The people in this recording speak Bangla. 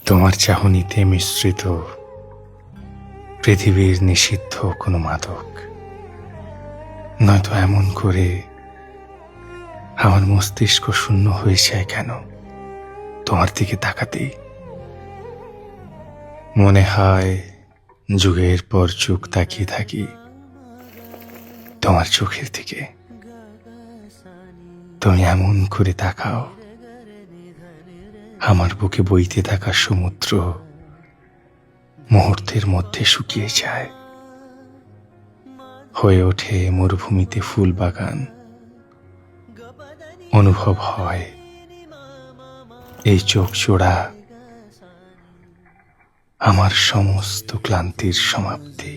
তোমার চাহনিতে মিশ্রিত পৃথিবীর নিষিদ্ধ কোনো মাদক, নয়তো এমন করে আমার মস্তিষ্ক শূন্য হয়ে যায় কেন তোমার দিকে তাকাতেই। মনে হয় যুগের পর যুগ তাকিয়ে থাকি তোমার চোখের দিকে। তুমি এমন করে তাকাও, আমার বুকে বইতে থাকা সমুদ্র মুহূর্তের মধ্যে শুকিয়ে যায়, হয়ে ওঠে মরুভূমিতে ফুল বাগান। অনুভব হয় এই চোখ জোড়া আমার সমস্ত ক্লান্তির সমাপ্তি।